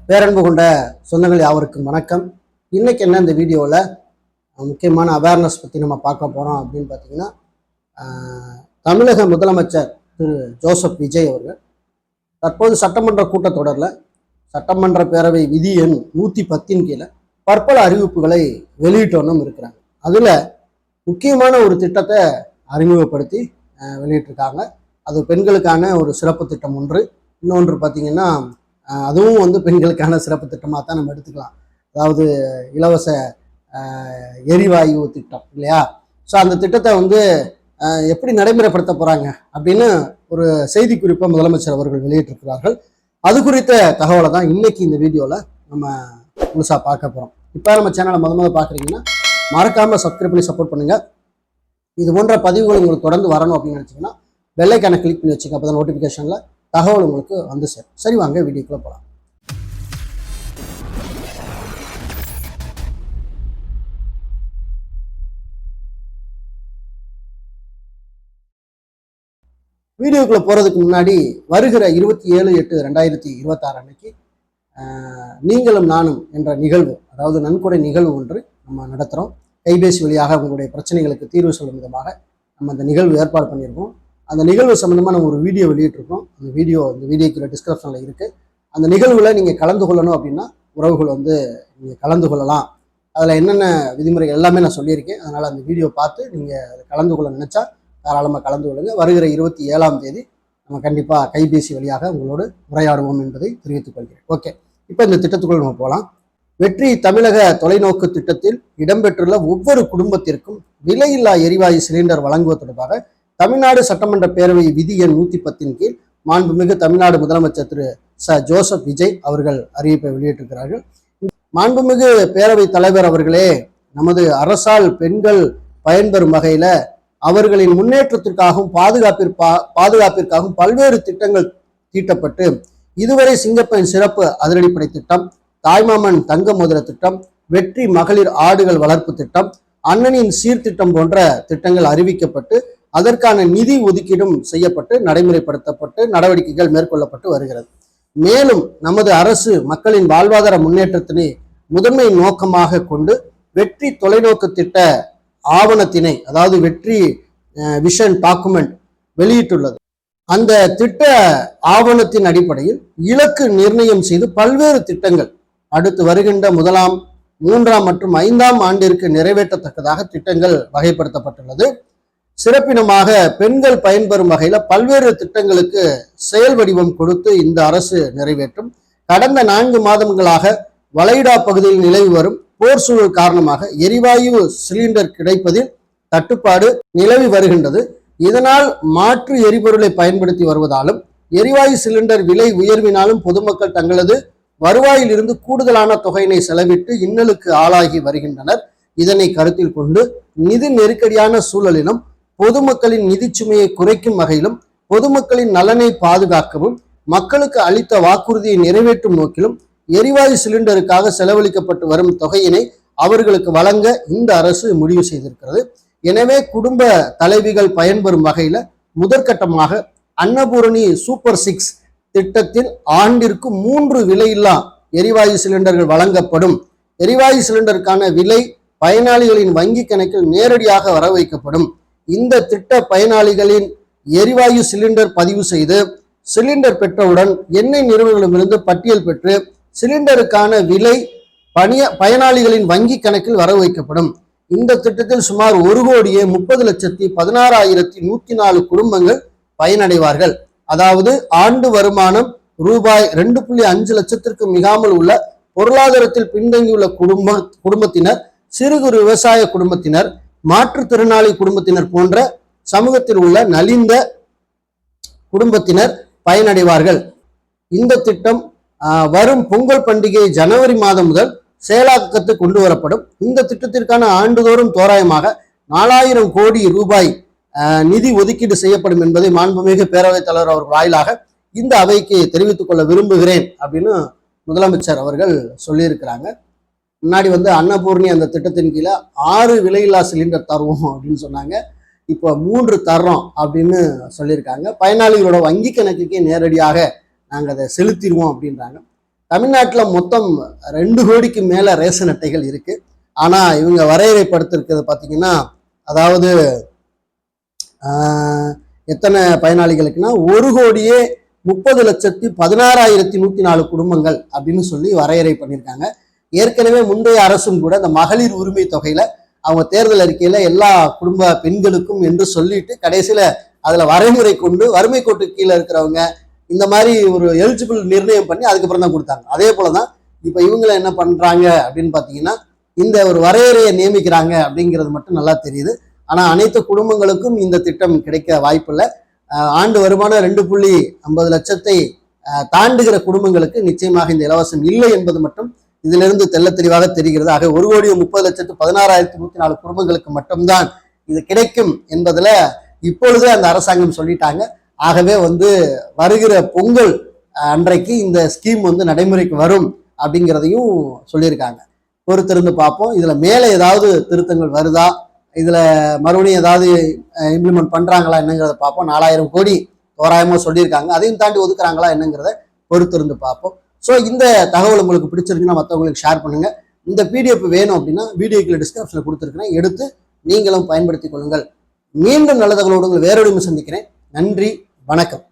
பேரன்பு கொண்ட சொந்தங்கள் யாவருக்கும் வணக்கம். இன்னைக்கு என்ன இந்த வீடியோவில் முக்கியமான அவேர்னஸ் பற்றி நம்ம பார்க்க போகிறோம் அப்படின்னு பார்த்தீங்கன்னா, தமிழக முதலமைச்சர் திரு ஜோசப் விஜய் அவர்கள் தற்போது சட்டமன்ற கூட்டத்தொடரில் சட்டமன்ற பேரவை விதி எண் 110 கீழே பற்பல அறிவிப்புகளை வெளியிட்டோன்னும் இருக்கிறாங்க. அதில் முக்கியமான ஒரு திட்டத்தை அறிமுகப்படுத்தி வெளியிட்டிருக்காங்க. அது பெண்களுக்கான ஒரு சிறப்பு திட்டம் ஒன்று. இன்னொன்று பார்த்தீங்கன்னா, அதுவும் பெண்களுக்கான சிறப்பு திட்டமாக தான் நம்ம எடுத்துக்கலாம். அதாவது இலவச எரிவாயு திட்டம் இல்லையா? ஸோ அந்த திட்டத்தை எப்படி நடைமுறைப்படுத்த போகிறாங்க அப்படின்னு ஒரு செய்தி குறிப்பை முதலமைச்சர் அவர்கள் வெளியிட்டிருக்கிறார்கள். அது குறித்த தகவலை தான் இன்னைக்கு இந்த வீடியோவில் நம்ம முழுசாக பார்க்க போகிறோம். இப்போ நம்ம சேனலை முதல்ல பார்க்குறீங்கன்னா மறக்காமல் சப்ஸ்கிரைப் பண்ணி சப்போர்ட் பண்ணுங்கள். இது போன்ற பதிவுகள் உங்களுக்கு தொடர்ந்து வரணும் அப்படின்னு நினச்சிங்கன்னா பெல் ஐகானை கிளிக் பண்ணி வச்சுங்க. அப்போ தான் நோட்டிஃபிகேஷனில் தகவல் உங்களுக்கு வந்து சேரும். சரி, வாங்க வீடியோக்குள்ள போகலாம். வீடியோக்குள்ள போறதுக்கு முன்னாடி வருகிற 27/8/2026 அன்னைக்கு நீங்களும் நானும் என்ற நிகழ்வு, அதாவது நன்கொடை நிகழ்வு ஒன்று நம்ம நடத்துகிறோம். கைபேசி வழியாக உங்களுடைய பிரச்சனைகளுக்கு தீர்வு சொல்லும் விதமாக நம்ம அந்த நிகழ்வு ஏற்பாடு பண்ணியிருக்கோம். அந்த நிகழ்வு சம்மந்தமாக நம்ம ஒரு வீடியோ வெளியிட்டிருக்கோம். அந்த வீடியோக்குள்ள டிஸ்கிரிப்ஷனில் இருக்குது. அந்த நிகழ்வில் நீங்கள் கலந்து கொள்ளணும் அப்படின்னா உறவுகள் நீங்கள் கலந்து கொள்ளலாம். அதில் என்னென்ன விதிமுறைகள் எல்லாமே நான் சொல்லியிருக்கேன். அதனால் அந்த வீடியோ பார்த்து நீங்கள் அதை கலந்து கொள்ள நினச்சா தாராளமாக கலந்து கொள்ளுங்க. வருகிற 27ஆம் தேதி நம்ம கண்டிப்பாக கைபேசி வழியாக உங்களோடு உரையாடுவோம் என்பதை தெரிவித்துக் கொள்கிறேன். ஓகே, இப்போ இந்த திட்டத்துக்குள்ள நம்ம போகலாம். வெற்றி தமிழக தொலைநோக்கு திட்டத்தில் இடம்பெற்றுள்ள ஒவ்வொரு குடும்பத்திற்கும் விலையில்லா எரிவாயு சிலிண்டர் வழங்குவது தொடர்பாக தமிழ்நாடு சட்டமன்ற பேரவை விதி எண் 110 கீழ் மாண்புமிகு தமிழ்நாடு முதலமைச்சர் திரு ஜோசப் விஜய் அவர்கள் அறிவிப்பை வெளியிட்டிருக்கிறார்கள். மாண்புமிகு பேரவை தலைவர் அவர்களே, நமது அரசால் பெண்கள் பயன்பெறும் வகையில அவர்களின் முன்னேற்றத்திற்காகவும் பாதுகாப்பிற்காகவும் பல்வேறு திட்டங்கள் தீட்டப்பட்டு இதுவரை சிங்கப்பெண் சிறப்பு அதிரடிப்படை திட்டம், தாய்மாமன் தங்க மோதிர திட்டம், வெற்றி மகளிர் ஆடுகள் வளர்ப்பு திட்டம், அண்ணனின் சீர்திட்டம் போன்ற திட்டங்கள் அறிவிக்கப்பட்டு அதற்கான நிதி ஒதுக்கீடும் செய்யப்பட்டு நடைமுறைப்படுத்தப்பட்டு நடவடிக்கைகள் மேற்கொள்ளப்பட்டு வருகிறது. மேலும் நமது அரசு மக்களின் வாழ்வாதார முன்னேற்றத்தினை முதன்மை நோக்கமாக கொண்டு வெற்றி தொலைநோக்கு திட்ட ஆவணத்தினை, அதாவது வெற்றி விஷன் டாக்குமெண்ட் வெளியிட்டுள்ளது. அந்த திட்ட ஆவணத்தின் அடிப்படையில் இலக்கு நிர்ணயம் செய்து பல்வேறு திட்டங்கள் அடுத்து வருகின்ற 1ஆம் 3ஆம் மற்றும் 5ஆம் ஆண்டிற்கு நிறைவேற்றத்தக்கதாக திட்டங்கள் வகைப்படுத்தப்பட்டுள்ளது. சிறப்பினமாக பெண்கள் பயன்பெறும் வகையில பல்வேறு திட்டங்களுக்கு செயல் வடிவம் கொடுத்து இந்த அரசு நிறைவேற்றும். கடந்த 4 மாதங்களாக வளைகுடா பகுதியில் நிலவி வரும் போர் சூழல் காரணமாக எரிவாயு சிலிண்டர் கிடைப்பதில் தட்டுப்பாடு நிலவி வருகின்றது. இதனால் மாற்று எரிபொருளை பயன்படுத்தி வருவதாலும் எரிவாயு சிலிண்டர் விலை உயர்வினாலும் பொதுமக்கள் தங்களது வருவாயில் இருந்து கூடுதலான தொகையினை செலவிட்டு இன்னலுக்கு ஆளாகி வருகின்றனர். இதனை கருத்தில் கொண்டு நிதி நெருக்கடியான சூழலிலும் பொதுமக்களின் நிதி சுமையை குறைக்கும் வகையிலும் பொதுமக்களின் நலனை பாதுகாக்கவும் மக்களுக்கு அளித்த வாக்குறுதியை நிறைவேற்றும் நோக்கிலும் எரிவாயு சிலிண்டருக்காக செலவழிக்கப்பட்டு வரும் தொகையினை அவர்களுக்கு வழங்க இந்த அரசு முடிவு செய்திருக்கிறது. எனவே குடும்ப தலைவிகள் பயன்பெறும் வகையில முதற்கட்டமாக அன்னபூரணி சூப்பர் 6 திட்டத்தில் ஆண்டிற்கு 3 விலையில்லா எரிவாயு சிலிண்டர்கள் வழங்கப்படும். எரிவாயு சிலிண்டருக்கான விலை பயனாளிகளின் வங்கி கணக்கில் நேரடியாக வர வைக்கப்படும். இந்த திட்ட பயனாளிகளின் எரிவாயு சிலிண்டர் பதிவு செய்து சிலிண்டர் பெற்றவுடன் எண்ணெய் நிறுவனங்களிடமிருந்து பட்டியல் பெற்று சிலிண்டருக்கான விலை பயனாளிகளின் வங்கி கணக்கில் வர வைக்கப்படும். இந்த திட்டத்தில் சுமார் 1,30,16,104 குடும்பங்கள் பயனடைவார்கள். அதாவது ஆண்டு வருமானம் ரூபாய் 2.5 லட்சத்திற்கு மிகாமல் உள்ள பொருளாதாரத்தில் பின்தங்கியுள்ள குடும்பத்தினர், சிறு குறு விவசாய குடும்பத்தினர், மாற்றுத்திறனாளி குடும்பத்தினர் போன்ற சமூகத்தில் உள்ள நலிந்த குடும்பத்தினர் பயனடைவார்கள். இந்த திட்டம் வரும் பொங்கல் பண்டிகை ஜனவரி மாதம் முதல் செயலாக்கத்துக்கு கொண்டு வரப்படும். இந்த திட்டத்திற்கான ஆண்டுதோறும் தோராயமாக 4000 கோடி ரூபாய் நிதி ஒதுக்கீடு செய்யப்படும் என்பதை மாண்புமிகு பேரவைத் தலைவர் அவர் வாயிலாக இந்த அவைக்கு தெரிவித்துக் கொள்ள விரும்புகிறேன் அப்படின்னு முதலமைச்சர் அவர்கள் சொல்லியிருக்கிறாங்க. முன்னாடி அன்னபூர்ணி அந்த திட்டத்தின் கீழே 6 விலையில்லா சிலிண்டர் தருவோம் அப்படின்னு சொன்னாங்க. இப்போ 3 தர்றோம் அப்படின்னு சொல்லியிருக்காங்க. பயனாளிகளோட வங்கி கணக்குக்கே நேரடியாக நாங்கள் அதை செலுத்திடுவோம் அப்படின்றாங்க. தமிழ்நாட்டில் மொத்தம் 2 கோடிக்கு மேலே ரேஷன் அட்டைகள் இருக்கு. ஆனால் இவங்க வரையறைப்படுத்திருக்கிறது பார்த்தீங்கன்னா, அதாவது எத்தனை பயனாளிகளுக்குன்னா 1,30,16,104 குடும்பங்கள் அப்படின்னு சொல்லி வரையறை பண்ணியிருக்காங்க. ஏற்கனவே முந்தைய அரசும் கூட இந்த மகளிர் உரிமை தொகையில அவங்க தேர்தல் அறிக்கையில எல்லா குடும்ப பெண்களுக்கும் என்று சொல்லிட்டு கடைசியில அதுல வரைமுறை கொண்டு வறுமை கோட்டு கீழே இருக்கிறவங்க இந்த மாதிரி ஒரு எலிஜிபிள் நிர்ணயம் பண்ணி அதுக்கப்புறம் தான் கொடுத்தாங்க. அதே போலதான் இப்ப இவங்களை என்ன பண்றாங்க அப்படின்னு பாத்தீங்கன்னா, இந்த ஒரு வரையறையை நியமிக்கிறாங்க அப்படிங்கிறது மட்டும் நல்லா தெரியுது. ஆனா அனைத்து குடும்பங்களுக்கும் இந்த திட்டம் கிடைக்க வாய்ப்பில்லை. ஆண்டு வருமானம் 2,50 லட்சத்தை தாண்டுகிற குடும்பங்களுக்கு நிச்சயமாக இந்த இலவசம் இல்லை என்பது மட்டும் இதிலிருந்து தெள்ள தெளிவாக தெரிகிறது. ஆக 1,30,16,104 குடும்பங்களுக்கு மட்டும்தான் இது கிடைக்கும் என்பதுல இப்பொழுதே அந்த அரசாங்கம் சொல்லிட்டாங்க. ஆகவே வருகிற பொங்கல் அன்றைக்கு இந்த ஸ்கீம் நடைமுறைக்கு வரும் அப்படிங்கிறதையும் சொல்லியிருக்காங்க. பொறுத்திருந்து பார்ப்போம். இதுல மேல ஏதாவது திருத்தங்கள் வருதா, இதுல மறுபடியும் ஏதாவது இம்ப்ளிமெண்ட் பண்றாங்களா என்னங்கிறத பார்ப்போம். 4,000 கோடி தோராயமா சொல்லியிருக்காங்க. அதையும் தாண்டி ஒதுக்குறாங்களா என்னங்கிறத பொறுத்திருந்து பார்ப்போம். ஸோ இந்த தகவல் உங்களுக்கு பிடிச்சிருக்குன்னா மற்றவங்களுக்கு ஷேர் பண்ணுங்க. இந்த பிடிஎஃப் வேணும் அப்படின்னா வீடியோக்குள்ள டிஸ்கிரிப்ஷனில் கொடுத்துருக்கிறேன், எடுத்து நீங்களும் பயன்படுத்திக் கொள்ளுங்கள். மீண்டும் நல்ல தகவலோடு உங்களை வேறொரு சந்திக்கிறேன். நன்றி, வணக்கம்.